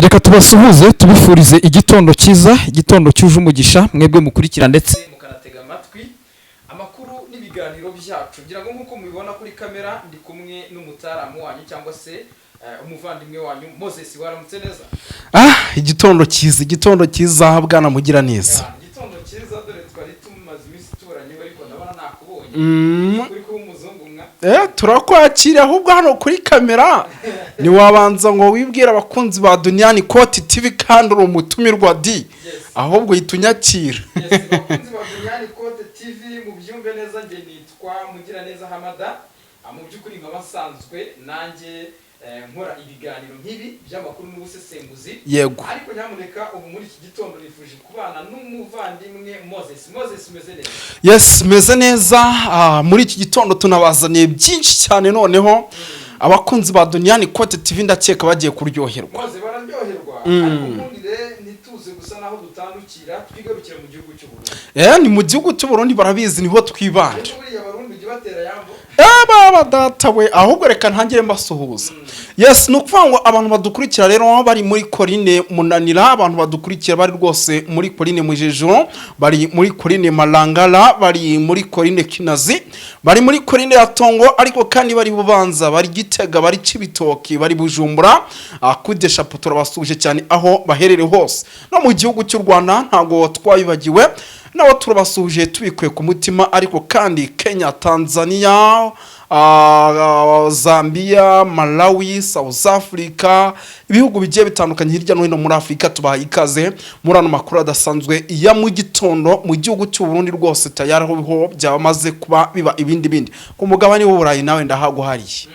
reka tubasuhuze tubifurize igitondo cyiza, igitondo cyuje umugisha mwebwe mukurikira ndetse mukanatega amatwi amakuru n'ibiganiro byacu. Ngira ngo nkuko mubibona kuri kamera ndi kumwe n'umutaramu wanyu cyangwa se umuvandimwe wanyu Moses. Waramutse neza? Igitondo cyiza bwana mugira neza. Igitondo cyiza, dore twari tumaze iminsi tuburanye ariko ndabona nakubonye kuri kuba umuzungu mwa. Turakwakira ahubwo hano kuri kamera ni wabanza ngo wibwira abakunzi ba Duniani Cote TV kandi uri umutumirwa di ahubwo yitunyakira. Abakunzi ba Duniani Cote TV mu byumve neza, nge nitwa Mugira neza Hamada. Mu by'ukuri nk'abasanzwe nanjye nkora ibiganiro nk'ibi by'amakuru n'ubusesenguzi. Yego. Ariko nyamuneka ubu muri iki gitondo nifuje kubana n'umuvandimwe Moses. Moses, umeze neza? Yes, meze neza. Muri iki gitondo tunabazaniye byinshi cyane, noneho abakunzi ba Duniani Cote TV ndakeka bagiye kuryoherwa. Moses bararyoherwa. Ariko nkundire ntituze gusa naho dutandukira twigarukira mu gihugu cy'u Burundi. Ni mu gihugu cy'u Burundi barabizi niho twibanda. Ariko buriya Abarundi ujye batera yambo. Baba datawe ahubwo reka ntangire mbasuhuza. Yes, nukuvuga ngo abantu badukurikira rero bari muri Coline Munanira, abantu badukurikira bari rwose muri Coline Mujejo, bari muri Coline Malangala, bari muri Coline Kinazi, bari muri Coline ya Tongo, ariko kandi bari Bubanza, bari Gitega, bari Cibitoki, bari Bujumbura, kudesha putura basuje cyane aho baherere hose. No mu gihugu cy'u Rwanda ntago twayibagiwe, nawo turabasuje tubikuye ku mutima, ariko kandi Kenya, Tanzania, Zambia, Malawi, South Africa, ibihugu bigiye bitandukanye hirya no hino muri Afrika tubahaye ikaze muri ano makuru adasanzwe ya mu gitondo mu gihugu cy'u Burundi rwose tayaraho biho byamaze kuba biba ibindi ku mugabane w'Uburayi nawe ndahaguhariye.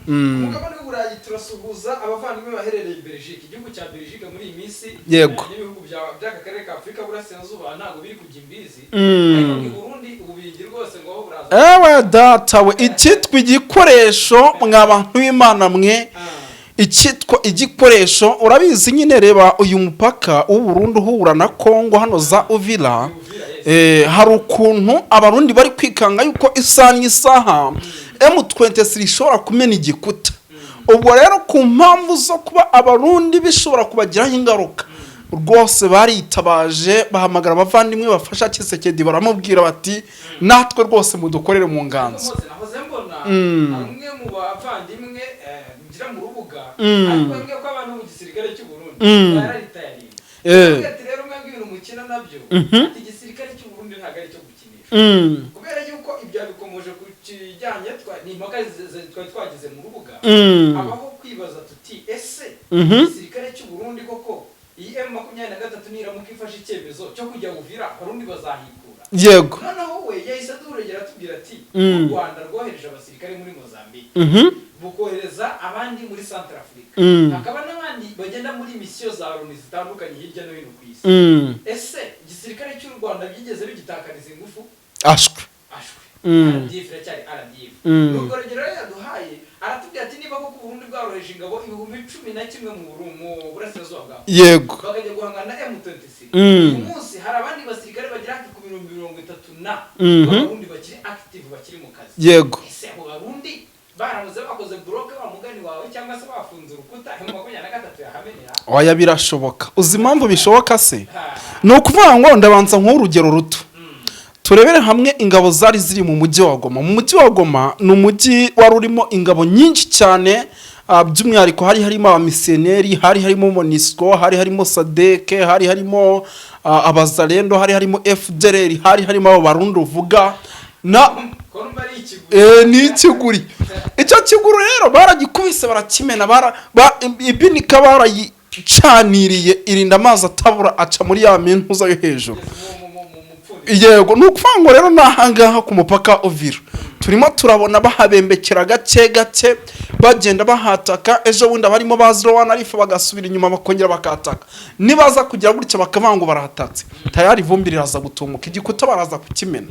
Umugabane w'Uburayi turasuhuza abavandimwe baherereye i Belgique, igihugu cya Belgique muri iyi minsi. Yego. N'ibihugu by'aka karere ka Afrika burasirazuba ntago biri kujya imbizi. Ariko mu Burundi ububirigi rwose ngo aho buraza. Datawe icyitwa igikoresho mw'abantu b'Imana mwe, icyitwa igikoresho urabizi nyine. Reba uyu mupaka w'u Burundi uhura na Kongo hano za Uvira. Hari ukuntu abarundi bari kwikanga yuko isaha M23 ishobora kumena igikuta. Ubwo rero ku mpamvu zo kuba abarundi bishobora kubagiraho ingaruka, rwose baritabaje bahamagara abavandimwe bafasha Kisekedi, baramubwira bati natwe rwose mudukorere mu nganzo. Nahoze mbona amwe mu bavandimwe ngira mu rubuga ariko mbwe ko abantu mu gisirikare cy'u Burundi bararitaye. Ati rero mwebwe ibintu mukina nabyo, ati igisirikare cy'u Burundi ntago ari cyo gukinisha. Kubera yuko ibyo bikomoje ku kijyanye ni impaka twari twagize mu rubuga, abaho kwibaza tuti ese igisirikare cy'u Burundi koko iyi M23 niramuka ifashe icyemezo cyo kujya Uvira Abarundi bazahikura. Yego. Noneho we yahise aduregera atubwira ati u Rwanda rwohereje abasirikare muri Mozambique, bukohereza abandi muri Central Africa, hakaba n'abandi bagenda muri misiyo za Loni zitandukanye hirya no hino ku isi. Ese igisirikare cy'u Rwanda byigeze bigitakariza ingufu? Ashwe. RDF cyari RDF. Nuko rero yaduhaye aratubwira ati niba koko Burundi bwaroheje ingabo 11 mu burasirazuba bwaho. Yego. Bakajya guhangana na M23. Umunsi hari abandi basirikare bagira ati ku 30 na Abarundi bakiri active bakiri mu kazi. Yego. Ese abo Barundi baramuze bakoze block wa mugani wawe cyangwa se bafunze urukuta M23 yahamenera? Oya, birashoboka. Uzi impamvu bishoboka se? No kuvuga ngo ndabanza nk'urugero ruto. Turebere hamwe ingabo zari ziri mu mujyi wa Goma. Mu mujyi wa Goma ni umujyi wari urimo ingabo nyinshi cyane, by'umwihariko hari harimo abamisioneri, hari harimo MONUSCO, hari harimo SADC, hari harimo abazalendo, hari harimo FDLR, hari harimo abo Barundi uvuga na ni ikiguri. Icyo kiguru rero baragikubise barakimena, ibinika barayicaniriye irinda amazi atabura aca muri ya mentuza yo hejuru. Yego, nukuvuga ngo rero nahangaha ku mupaka Uvira turimo turabona bahabembekera gake bagenda bahataka. Ejo bundi barimo bazirwana arifa bagasubira inyuma bakongera bakataka. Nibaza kugira gutya bakavango barahatatse tayari vumbi riraza gutumuka, igikuta baraza kukimena.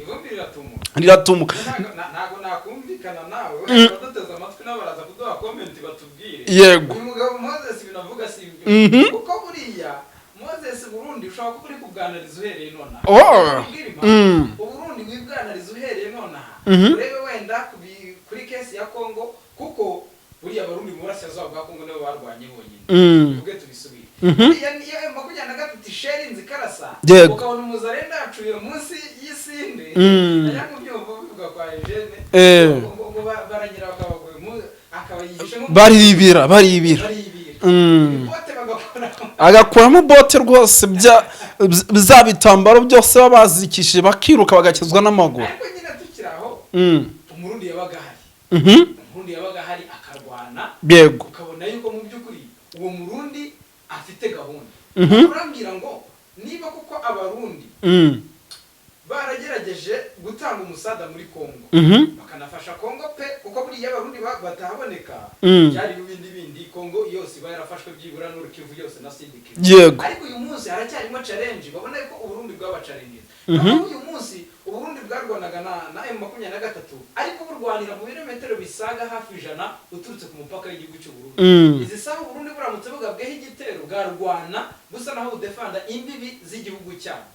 Riratumuka. Ntago nakumvikana nawe, baduteza amatwi n'abaraza kuduha comment batubwire. Yego. Uyu mugabo Moses binavuga simbi. Uko buriya Moses Burundi ushaka kuri kuganiriza uhereye nona. Uburundi wibwaniriza uhereye nona. Urebe wenda kuri case ya Kongo kuko buriya Barundi mu burasirazuba bwa Kongo nabo barwanye bonyine. Tuvuge tubisubire. iyo makumyabiri na gatatu isherinze ikarasa ukabona umuzarenda yacuye munsi y'isinde ajya mu byumva bivuga kwa Eugene ngo baragira baribira agakuramo bote rwose bya bitambaro byose baba bazirikishije bakiruka bagakizwa n'amaguru. Ariko nyine tukiraho umurundi yabaga hari akarwana yego ukabona yuko mu by'ukuri uwo murundi afite gahunda. Urambwira ngo niba kuko abarundi baragerageje gutanga umusada muri Kongo bakanafasha Kongo pe kuko buri y'abarundi batahaboneka cyari bindi Kongo yose bayarafashwe byibura n'urukivu yose na Sidiki. Yego. Ariko uyu munsi haracyarimo challenge babona ko uburundi bw'abachallenges. Uyu munsi uburundi bwarwanaga na M23 ariko burwanira mu birometero bisaga hafi 100 uturutse ku mupaka w'igihugu cy'u Burundi. Izi saha uburundi buramutse bugabweho igitero bwarwana busa naho budefanda imbibi z'igihugu cyabo.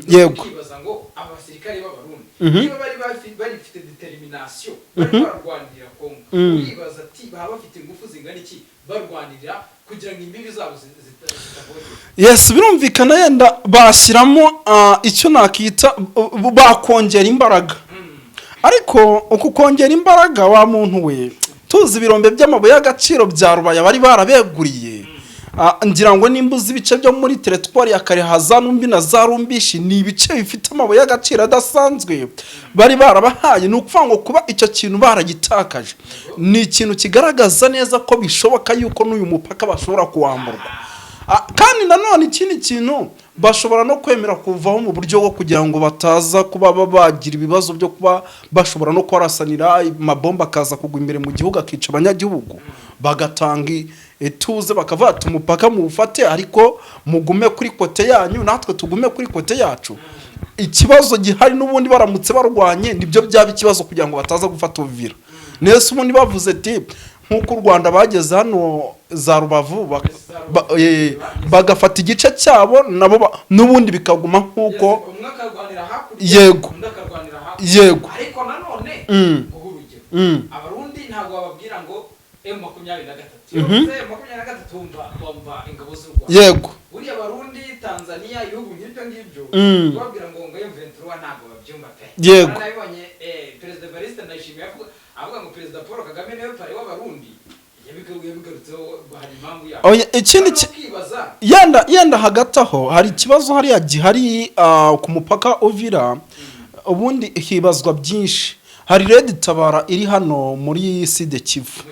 Yego. Kibaza ngo abasirikare b'abarundi niba bari bafite determination bari barwanira Kongo. Uribaza ati baba bafite ingufu zingana iki barwanira kugira ngo imbibi zabo zitavogera. Yes, birumvikana yenda bashyiramo icyo nakita bakongera imbaraga. Ariko uko kongera imbaraga wa muntu we tuzi ibirombe by'amabuye y'agaciro bya Rubaya bari barabeguriye. Ngira ngo nimbuzi ibice byo muri territoire ya Karehaza numbi na Zarumbishi ni ibice bifite amabuye y'agaciro adasanzwe bari barabahaye. Nukuvuga ngo kuba icyo kintu baragitakaje ni ikintu kigaragaza neza ko bishoboka yuko n'uyu mupaka bashobora kuwamburwa. Kandi nanone ikindi kintu bashobora no kwemera kuvaho mu buryo bwo kugira ngo bataza kuba bagira ibibazo byo kuba bashobora no kwarasanira mabomba akaza kugwa imbere mu gihugu akica abanyagihugu bagatanga etuze bakavata umupaka mu ufate ariko mugume kuri kote yanyu natwe tugume kuri kote yacu. Ikibazo gihari n'ubundi baramutse barwanye nibyo byaba ikibazo kugira ngo bataza gufata Uvira. Nese ubundi bavuze ati nkuko u Rwanda bageze hano za Rubavu bagafata igice cyabo nabo n'ubundi bikaguma nkuko yego ariko nanone guhurugero abarundi ntabwo bababwira ngo M23 bumva ingabo z'u Rwanda yego buri abarundi Tanzania yubu ngibyo babwira ngo M23 ntabwo babyumva pe yego nabonye President Evariste Ndayishimiye avuga ngo President Paul Kagame niwe pare w'abarundi yabigarutseho bahari impamvu yabo. Ikindi yenda hagati aho hari ikibazo hariya gihari ku mupaka Uvira ubundi hibazwa byinshi. Hari Red Tabara iri hano muri Side Kivu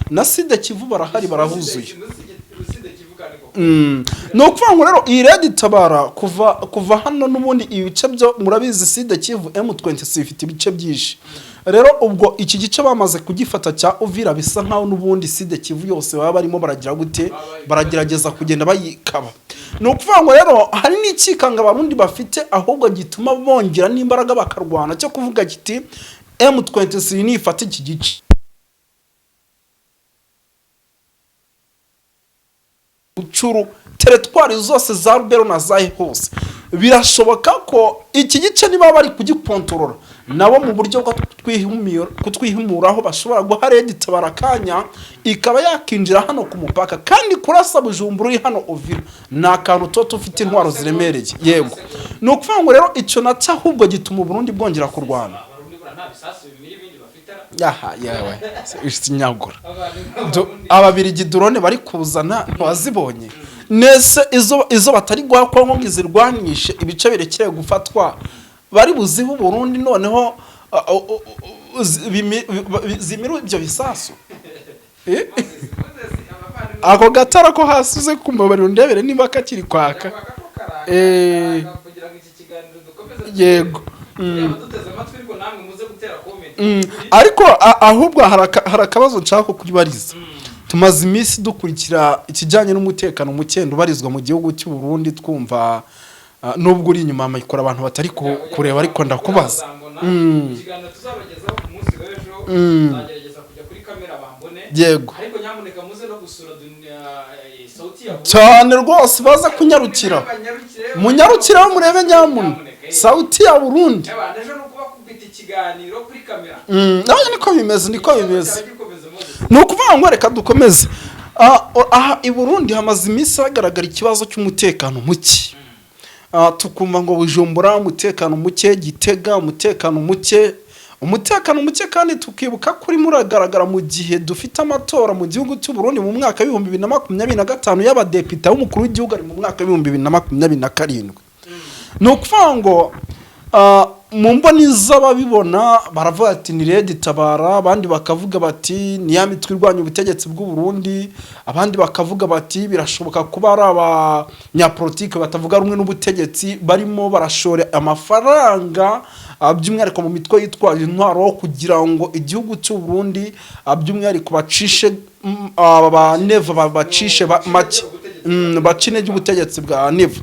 na Side Kivu barahari barahuzuye. No kuvuga ngo rero iyi Red Tabara kuva hano n'ubundi ibice byo murabizi Side Kivu M23 ifite ibice byinshi. Rero ubwo iki gice bamaze kugifata cya Uvira bisa nkaho n'ubundi Side Kivu yose baba barimo baragira gute baragerageza kugenda bayikaba. No kuvuga ngo rero hari n'ikikanga abarundi bafite ahubwo gituma bongera n'imbaraga bakarwana cyo kuvuga kiti M23 nifata iki gice ucuru territoire zose za Rubero na zahe hose birashoboka ko iki gice niba bari kugikontorora nabo mu buryo bwo kutwihimuraho bashobora guha Red Tabara kanya ikaba yakinjira hano ku mupaka kandi kurasa Bujumbura uri hano Uvira na kantu toto ufite intwaro ziremereye yego. No kuvuga ngo rero icyo naca ahubwo gituma Burundi bwongera kurwana. Yaha yewe isinyagura ababirigi drone bari kuzana ntwazibonye nese izo batari gwa Kongo ngizirwanishe ibice birekire gufatwa bari buziho Burundi noneho zimiru ibyo bisasu ako gatara ko hasuze kumabari ndebere niba kakiri kwaka yego ariko ahubwo harakabazo nshaka kubariza. Tumaze iminsi dukurikira ikijyanye n'umutekano mukendo barizwa mu gihugu cy'u Burundi twumva nubwo uri inyuma amayikora abantu batari kureba ariko ndakubaza ikiganiro tuzabagezaho ku munsi w'ejo zagerageza kujya kuri kamera bambone yego ariko nyamuneka muze no gusura sauti ya cyane rwose baza kunyarukira munyarukira murebe nyamuna sauti ya Burundi ejo no kuba kubita ikiganiro kuri kamera niko bimeze nukuvuga ngo reka dukomeze aha i Burundi hamaze iminsi hagaragara ikibazo cy'umutekano muke. Tukumva ngo Bujumbura umutekano muke, Gitega umutekano muke kandi tukibuka kuri muragaragara mu gihe dufite amatora mu gihugu cy'u Burundi mu mwaka wa 2025 y'abadepite w'umukuru w'igihugu ari mu mwaka wa 2027. No kuvuga ngo mu mboni z'ababibona baravuga ati ni Red Tabara, abandi bakavuga bati ni ya mitwe irwanya ubutegetsi bw'u Burundi, abandi bakavuga bati birashoboka kuba ari abanyapolitike batavuga rumwe n'ubutegetsi barimo barashora amafaranga by'umwihariko mu mitwe yitwaje intwaro kugira ngo igihugu cy'u Burundi by'umwihariko bacishe abaneva bacishe make bacine y'ubutegetsi bwa neva.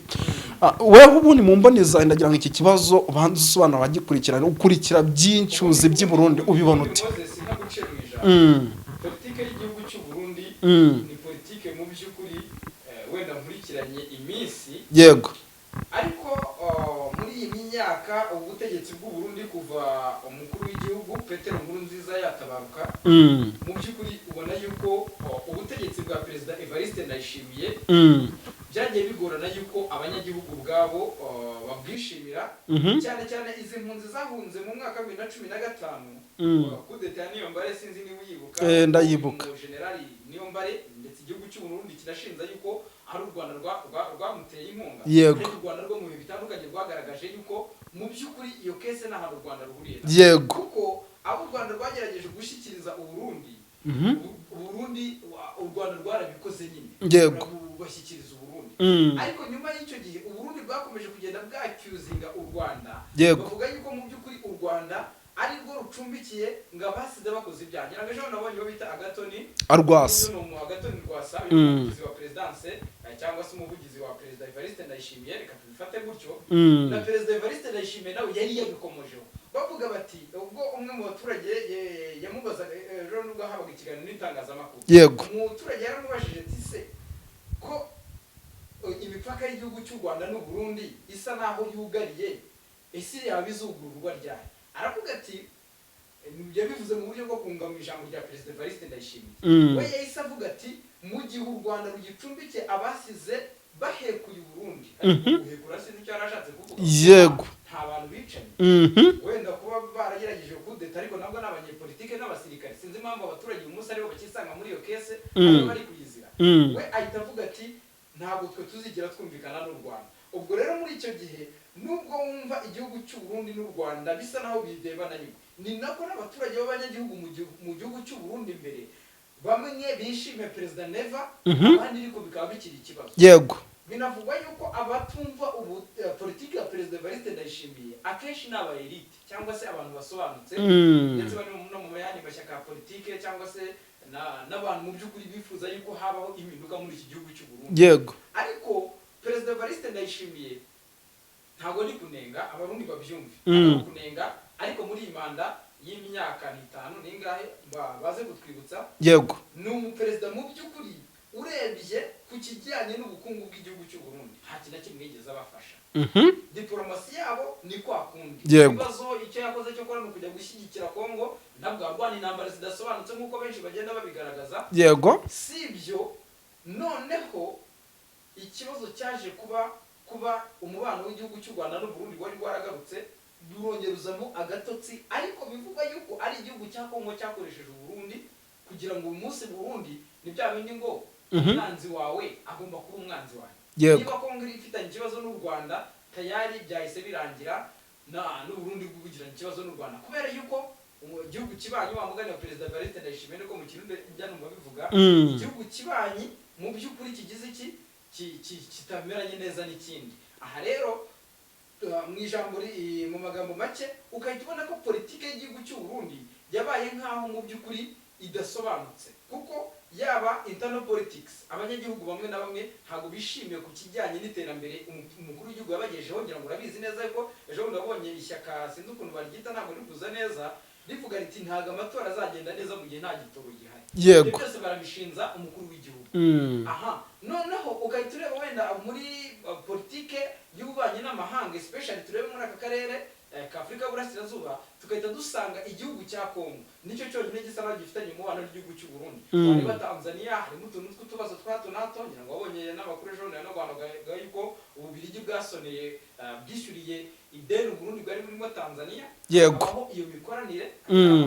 Weho ubundi mu mboneza ndagira ngo iki kibazo ubanze usobanura abagikurikirana ukurikira byinshi uzi by'i Burundi ubibona ute? Politike y'igihugu cy'u Burundi ni politike mu by'ukuri wenda nkurikiranye iminsi yego, ariko muri iyi myaka ubutegetsi bw'u Burundi kuva umukuru w'igihugu Petero Nkurunziza yatabaruka, mu by'ukuri ubona yuko ubutegetsi bwa Perezida Evariste Ndayishimiye byagiye bigorana yuko abanyagihugu ubwabo babwishimira, cyane cyane izi mpunzi zahunze mu mwaka wa 2015 kudeta ya Niyombare, sinzi niba uyibuka. Ndayibuka. Generali Niyombare, ndetse igihugu cy'u Burundi kirashinza yuko ari u Rwanda rwamuteye inkunga. Yego. U Rwanda rwo mu bihe bitandukanye rwagaragaje yuko mu by'ukuri iyo kese nta hantu u Rwanda ruhuriye. Yego. Kuko abo u Rwanda rwagerageje gushyikiriza u Burundi, u Rwanda rwarabikoze nyine. Yego. Bashyikiriza u Burundi. Ariko nyuma y'icyo gihe u Burundi bwakomeje kugenda bwacyuzinga u Rwanda. Bavuga yuko mu by'ukuri u Rwanda ari rwo rucumbikiye ngo abasize bakoze ibyaha. Nyiragasho nabonye bo bita Agatoni Arwasa. Agatoni Rwasa, umuvugizi wa presidence cyangwa se umuvugizi wa Perezida Evariste Ndayishimiye, reka tubifate gutyo. Na Perezida Evariste Ndayishimiye nawe yari yabikomojeho. Bavuga bati ubwo umwe mu baturage yamubazaga rero nubwo habaga ikiganiro n'itangazamakuru. Yego. Umuturage yaramubajije ati se ko imipaka y'igihugu cy'u Rwanda n'u Burundi isa naho yugariye, ese yabizugururwa ryari? Aravuga ati yabivuze mu buryo bwo kunga mu ijambo rya Perezida Evariste Ndayishimiye. We yahise avuga ati mu gihe u Rwanda rugicumbikiye abasize bahekuye u Burundi. Guhekura sinzi icyo yarashatse kuvuga. Yego. Nta bantu bicanye. Wenda kuba baragerageje kudeta, ariko nabwo n'abanyepolitike n'abasirikare sinzi impamvu abaturage uyu munsi aribo bakisanga muri iyo kese bari kuyizira. We ahita avuga ati ntabwo twe tuzigira twumvikana n'u Rwanda. Ubwo rero muri icyo gihe nubwo wumva igihugu cy'u Burundi n'u Rwanda bisa naho bidebana nyuma, ni nako n'abaturage b'abanyagihugu mu gihugu cy'u Burundi imbere bamwe bishimiye Perezida Neva, abandi ariko bikaba bikiri ikibazo. Yego. Binavugwa yuko abatumva politiki ya Perezida Evariste Ndayishimiye akenshi ni aba elite cyangwa se abantu basobanutse, ndetse bari no mu yandi mashyaka ya politike cyangwa se n'abantu mu by'ukuri bifuza yuko habaho impinduka muri iki gihugu cy'u Burundi. Yego. Ariko Perezida Evariste Ndayishimiye ntago ni kunenga, abarundi babyumve, kunenga, ariko muri iyi manda y'imyaka 5 ningahe baze gutwibutsa. Yego. Ni umuperezida mu by'ukuri urebye ku kijyanye n'ubukungu bw'igihugu cy'u Burundi nta kintu kimwe yigeze abafasha. Diplomasi yabo ni kwa kundi. Ibibazo icyo yakoze cyo kora no kujya gushyigikira Kongo, ntabwo arwana intambara zidasobanutse nk'uko benshi bagenda babigaragaza. Yego. Sibyo, noneho ikibazo cyaje kuba umubano w'igihugu cy'u Rwanda n'u Burundi wari waragarutse durongeruzamo agatotsi, ariko bivuga yuko ari igihugu cya Kongo cyakoresheje u Burundi kugira ngo umunsi Burundi ni bya bindi ngo umwanzi wawe agomba kuba umwanzi wawe. Niba Kongo ifitanye ikibazo n'u Rwanda tayari byahise birangira n'u Burundi bwugirana ikibazo n'u Rwanda, kubera yuko igihugu kibanyi wa mugani wa Perezida Evariste Ndayishimiye ko mu Kirundi byanumva bivuga igihugu kibanyi mu by'ukuri kigize kitameranye neza n'ikindi. Aha rero mu ijambo mu magambo make ukahita ubona ko politike y'igihugu cy'u Burundi yabaye nkaho mu by'ukuri idasobanutse, kuko yaba internal politics abanyagihugu bamwe na bamwe ntago bishimiye ku kijyanye n'iterambere umukuru w'igihugu yabagejejeho. Ngira ngo urabizi neza ko ejo ndabonye ishyaka sinzi ukuntu barigita ntabwo rivuza neza rivuga riti ntago amatora azagenda neza mu gihe nta gitoro gihari. Yego. Byose barabishinza umukuru w'igihugu. Aha, noneho ugahita ureba wenda muri politike y'ububanyi n'amahanga, especially turebe muri aka karere k'Afurika y'Uburasirazuba tugahita dusanga igihugu cya Kongo nicyo cyonyine gisa naho gifitanye umubano n'igihugu cy'u Burundi. Wareba Tanzania harimo utuntu tw'utubazo twa hato na hato, ngira ngo wabonye n'amakuru ejo no guhanaga yuko Ububiligi bwasoneye bwishyuriye ideni Burundi bwari burimo Tanzania, aho iyo mikoranire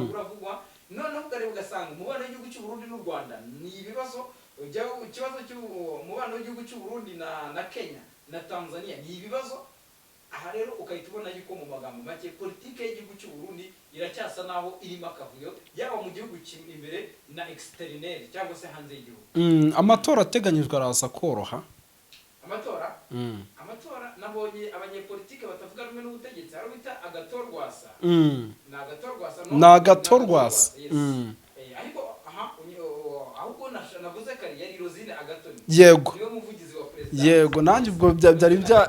uravugwa. Noneho ukareba ugasanga umubano w'igihugu cy'u Burundi n'u Rwanda ni ikibazo cy'umubano w'igihugu cy'u Burundi na Kenya na Tanzania ni ibibazo. Aha rero ukahita ubona yuko mu magambo make politike y'igihugu cy'u Burundi iracyasa naho irimo akavuyo, yaba mu gihugu imbere na externel cyangwa se hanze y'igihugu. Amatora ateganyijwe araza koroha. Amatora nabonye abanyepolitike batavuga rumwe n'ubutegetsi ari bita agatorwasa. Nagatorwasa. Ariko ahubwo navuze kari yari Rosine Agatoni. Yego. Niwe muvugizi wa president. Yego nanjye ubwo byari bya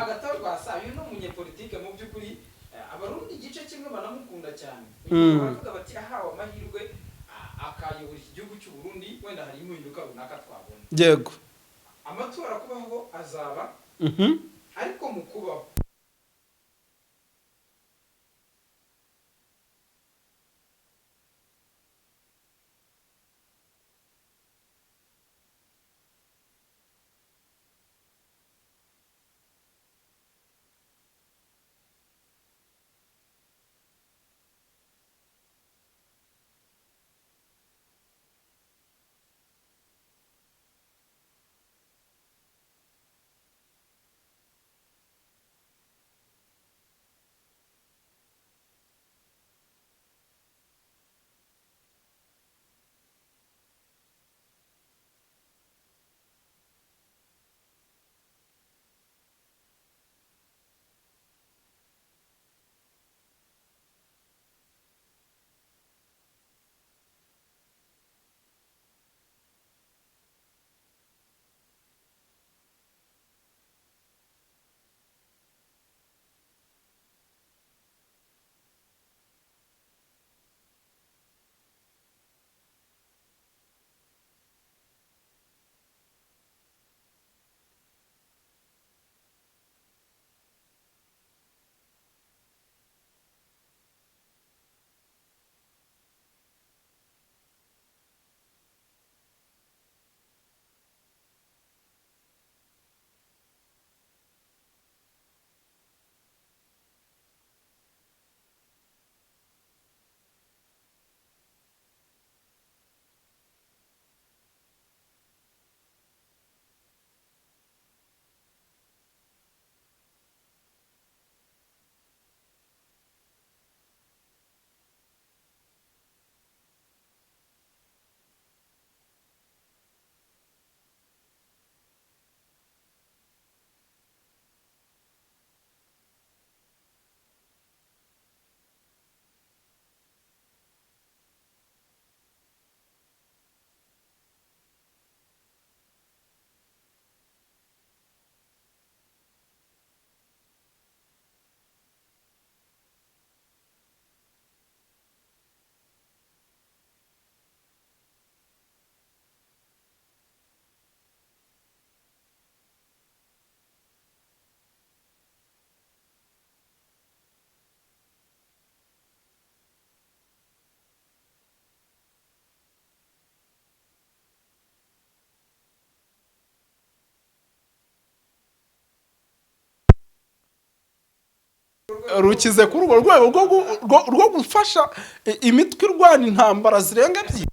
agatorwasa uyu no munyepolitike mu by'ukuri abarundi igice kimwe banamukunda cyane. Baravuga bati ahawe amahirwe akayobora iki gihugu cy'u Burundi wenda hari impinduka runaka twabona. Yego. Amatora kubaho azaba ariko mu kubaho rukize kuri urwo rwego rwo gufasha imitwe irwana intambara zirenga ebyiri.